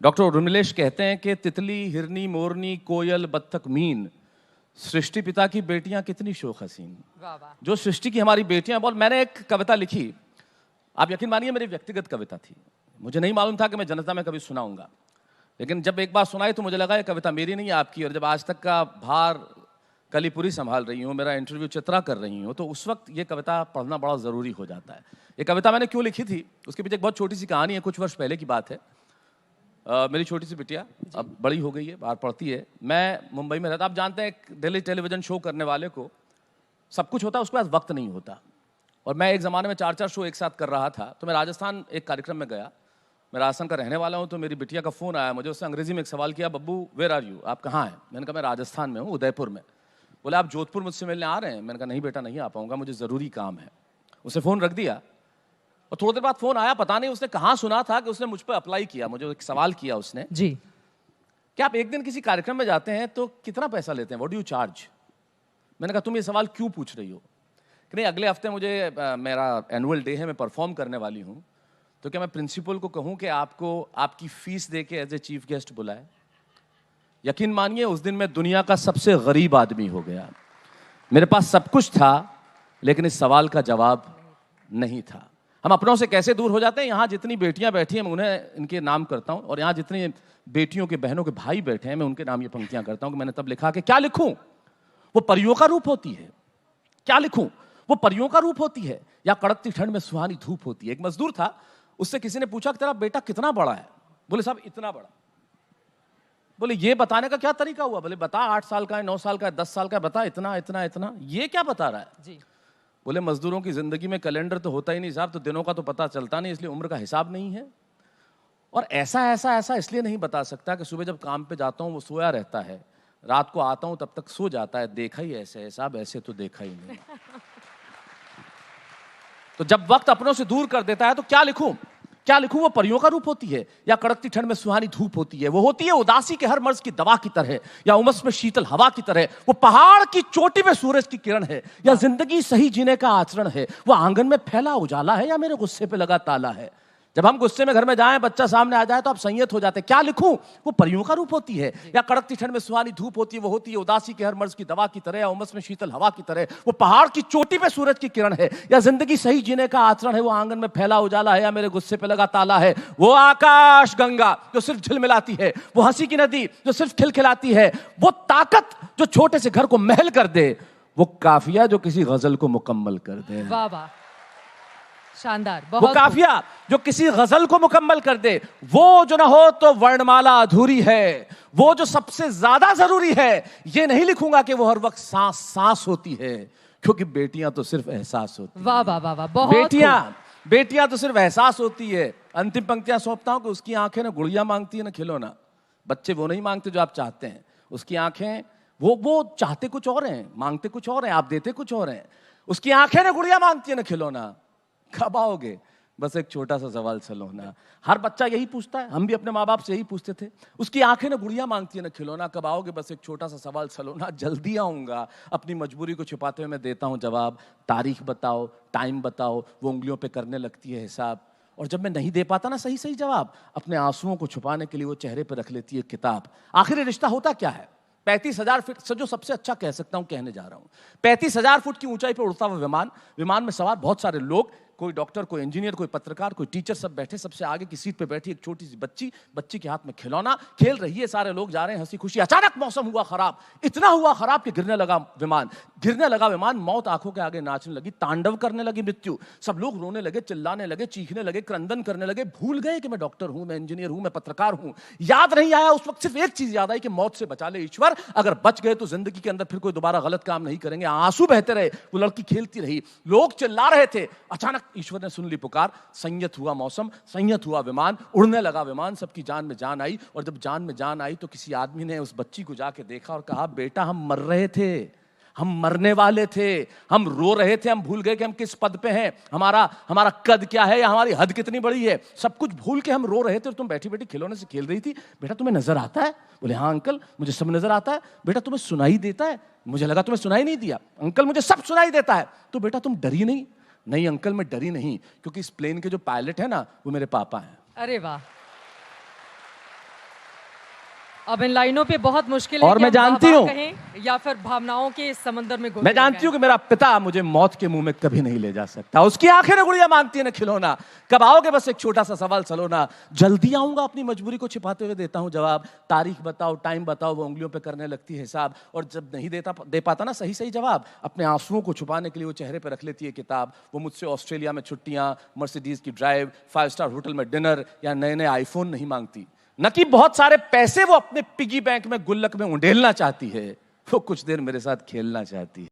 Doctor Urmilesh कहते हैं कि तितली, हिरनी, मोरनी, कोयल, बत्तख, मीन, सृष्टि पिता की बेटियां कितनी शोख हसीन। वाह वाह। जो सृष्टि की हमारी बेटियां बोल। मैंने एक कविता लिखी, आप यकीन मानिए मेरी व्यक्तिगत कविता थी। मुझे नहीं मालूम था कि मैं जनता में कभी सुनाऊंगा, लेकिन जब एक बार सुनाई तो मुझे लगा ये कविता मेरी नहीं आपकी। और जब आज तक का भार कलीपुरी संभाल रही हूँ, मेरा इंटरव्यू चित्रा कर रही हूँ, तो उस वक्त ये कविता पढ़ना बड़ा ज़रूरी हो जाता है। ये कविता मैंने क्यों लिखी थी, उसके पीछे एक बहुत छोटी सी कहानी है। कुछ वर्ष पहले की बात है। मेरी छोटी सी बिटिया अब बड़ी हो गई है, बाहर पढ़ती है। मैं मुंबई में रहता। आप जानते हैं एक दिल्ली टेलीविज़न शो करने वाले को सब कुछ होता है, उसके पास वक्त नहीं होता। और मैं एक ज़माने में 4-4 शो एक साथ कर रहा था। तो मैं राजस्थान एक कार्यक्रम में गया। मैं राजस्थान का रहने वाला हूँ, तो मेरी बिटिया का फ़ोन आया मुझे। उसने अंग्रेजी में एक सवाल किया, बब्बू वेयर आर यू, आप कहाँ हैं? मैंने कहा मैं राजस्थान में हूँ, उदयपुर में। बोले आप जोधपुर मुझसे मिलने आ रहे हैं? मैंने कहा नहीं बेटा, नहीं आ पाऊँगा, मुझे ज़रूरी काम है। उसने फ़ोन रख दिया और थोड़ी देर बाद फ़ोन आया। पता नहीं उसने कहाँ सुना था कि उसने मुझ पर अप्लाई किया। मुझे एक सवाल किया उसने जी। कि आप एक दिन किसी कार्यक्रम में जाते हैं तो कितना पैसा लेते हैं, व्हाट डू यू चार्ज? मैंने कहा तुम ये सवाल क्यों पूछ रही हो? कि नहीं, अगले हफ्ते मुझे मेरा एनुअल डे है, मैं परफॉर्म करने वाली हूँ, तो क्या मैं प्रिंसिपल को कहूँ कि आपको आपकी फीस दे के एज ए चीफ गेस्ट बुलाए? यकीन मानिए उस दिन मैं दुनिया का सबसे गरीब आदमी हो गया। मेरे पास सब कुछ था, लेकिन इस सवाल का जवाब नहीं था। हम अपनों से कैसे दूर हो जाते हैं। यहाँ जितनी बेटियां बैठी हैं मैं उन्हें इनके नाम करता हूँ, और यहाँ जितनी बेटियों के बहनों के भाई बैठे हैं मैं उनके नाम ये पंक्तियां करता हूँ कि मैंने तब लिखा कि क्या लिखूं, वो परियों का रूप होती है। क्या लिखूं, वो परियों का रूप होती है, या कड़कती ठंड में सुहानी धूप होती है। एक मजदूर था, उससे किसी ने पूछा कि तेरा बेटा कितना बड़ा है? बोले साहब इतना बड़ा। बोले ये बताने का क्या तरीका हुआ? बोले बता 8 साल का है, 9 साल का है, 10 साल का है, बता इतना इतना इतना। ये क्या बता रहा है जी। बोले मजदूरों की जिंदगी में कैलेंडर तो होता ही नहीं साहब, तो दिनों का तो पता चलता नहीं, इसलिए उम्र का हिसाब नहीं है। और ऐसा ऐसा ऐसा इसलिए नहीं बता सकता कि सुबह जब काम पे जाता हूँ वो सोया रहता है, रात को आता हूँ तब तक सो जाता है। देखा ही ऐसे है साहब, ऐसे तो देखा ही नहीं। तो जब वक्त अपनों से दूर कर देता है तो क्या लिखूं, क्या लिखूं? वो परियों का रूप होती है, या कड़कती ठंड में सुहानी धूप होती है। वो होती है उदासी के हर मर्ज की दवा की तरह, या उमस में शीतल हवा की तरह। वो पहाड़ की चोटी में सूरज की किरण है, या जिंदगी सही जीने का आचरण है। वो आंगन में फैला उजाला है, या मेरे गुस्से पे लगा ताला है। जब हम गुस्से में घर में जाएं, बच्चा सामने आ जाए तो आप संयत हो जाते हैं। क्या लिखूं? वो परियों का रूप होती है, या कड़कती ठंड में सुहानी धूप होती है। वो होती है उदासी के हर मर्ज की दवा की तरह, या उमस में शीतल हवा की तरह। वो पहाड़ की चोटी पे सूरज की किरण है, या जिंदगी सही जीने का आचरण है। वो आंगन में फैला उजाला है, या मेरे गुस्से पे लगा ताला है। वो आकाश गंगा जो सिर्फ झिलमिलाती है, वो हंसी की नदी जो सिर्फ खिलखिलाती है, वो ताकत जो छोटे से घर को महल कर दे, वो काफिया जो किसी गजल को मुकम्मल कर दे। वाह वाह, शानदार। वो बहुत काफिया जो किसी गजल को मुकम्मल कर दे। वो जो ना हो तो वर्णमाला अधूरी है। वो जो सबसे ज्यादा जरूरी है, ये नहीं लिखूंगा कि वो हर वक्त सांस सांस होती है, क्योंकि बेटियां तो सिर्फ एहसास होती वाह वाह वाह वाह, बहुत बेटियां तो सिर्फ एहसास होती है। अंतिम पंक्तियां सौंपता हूं कि उसकी आंखें ना गुड़िया मांगती है ना खिलौना। बच्चे वो नहीं मांगते जो आप चाहते हैं। उसकी आंखें वो चाहते कुछ और हैं, मांगते कुछ और हैं, आप देते कुछ और हैं। उसकी आंखें ना गुड़िया मांगती है ना खिलौना। कब आओगे? बस एक छोटा सा सवाल सलोना। हर बच्चा यही पूछता है, हम भी अपने माँ बाप से यही पूछते थे। उसकी आंखें ना गुड़िया मांगती है ना खिलौना। कब आओगे? बस एक छोटा सा सवाल सलोना। जल्दी आऊंगा। अपनी मजबूरी को छुपाते हुए मैं देता हूँ जवाब। तारीख बताओ, टाइम बताओ। वो उंगलियों पे करने लगती है हिसाब। और जब मैं नहीं दे पाता ना सही सही जवाब, अपने आंसुओं को छुपाने के लिए वो चेहरे पर रख लेती है किताब। आखिर रिश्ता होता क्या है? 35,000 फीट से, जो सबसे अच्छा कह सकता हूं कहने जा रहा हूं, 35,000 फुट की ऊंचाई पर उड़ता हुआ विमान। विमान में सवार बहुत सारे लोग, कोई डॉक्टर, कोई इंजीनियर, कोई पत्रकार, कोई टीचर, सब बैठे। सबसे आगे की सीट पे बैठी एक छोटी सी बच्ची। बच्ची के हाथ में खिलौना, खेल रही है। सारे लोग जा रहे हैं हंसी खुशी। अचानक मौसम हुआ खराब। इतना हुआ खराब कि गिरने लगा विमान। गिरने लगा विमान। मौत आंखों के आगे नाचने लगी, तांडव करने लगी मृत्यु। सब लोग रोने लगे, चिल्लाने लगे, चीखने लगे, क्रंदन करने लगे। भूल गए कि मैं डॉक्टर हूं, मैं इंजीनियर हूं, मैं पत्रकार हूं। याद नहीं आया उस वक्त, सिर्फ एक चीज याद आई कि मौत से बचा ले ईश्वर। अगर बच गए तो जिंदगी के अंदर फिर कोई दोबारा गलत काम नहीं करेंगे। आंसू बहते रहे। वो लड़की खेलती रही, लोग चिल्ला रहे थे। अचानक ईश्वर ने सुन ली पुकार। संयत हुआ मौसम, संयत हुआ विमान, उड़ने लगा विमान। सबकी जान में जान आई। और जब जान में जान आई तो किसी आदमी ने उस बच्ची को जाके देखा और कहा, बेटा हम मर रहे थे, हम मरने वाले थे, हम रो रहे थे, हम भूल गए कि हम किस पद पे हैं, हमारा कद क्या है, या हमारी हद कितनी बड़ी है। सब कुछ भूल के हम रो रहे थे और तुम बैठी बैठी खिलौने से खेल रही थी। बेटा तुम्हें नजर आता है? बोले हाँ अंकल, मुझे सब नजर आता है। बेटा तुम्हें सुनाई देता है? मुझे लगा तुम्हें सुनाई नहीं दिया। अंकल मुझे सब सुनाई देता है। तो बेटा तुम डरी नहीं? नहीं अंकल मैं डरी नहीं, क्योंकि इस प्लेन के जो पायलट है ना वो मेरे पापा हैं। अरे वाह, अब इन लाइनों पे बहुत मुश्किल है और कि मैं हम जानती वाह-वाह हूं, कहें या फिर भावनाओं के इस समंदर में मैं जानती हूं कि मेरा पिता मुझे मौत के मुंह में कभी नहीं ले जा सकता। उसकी आंखें ना गुड़िया मांगती है ना खिलौना। कब आओगे? बस एक छोटा सा सवाल सलोना। जल्दी आऊंगा, अपनी मजबूरी को छिपाते हुए देता हूं जवाब। तारीख बताओ, टाइम बताओ, वो उंगलियों पे करने लगती है हिसाब। और जब नहीं दे पाता ना सही सही जवाब, अपने आंसुओं को छुपाने के लिए वो चेहरे पे रख लेती है किताब। वो मुझसे ऑस्ट्रेलिया में छुट्टियां, मर्सिडीज की ड्राइव, 5 स्टार होटल में डिनर या नए नए आईफोन नहीं मांगती। न कि बहुत सारे पैसे वो अपने पिगी बैंक में गुल्लक में उंडेलना चाहती है, वो कुछ देर मेरे साथ खेलना चाहती है।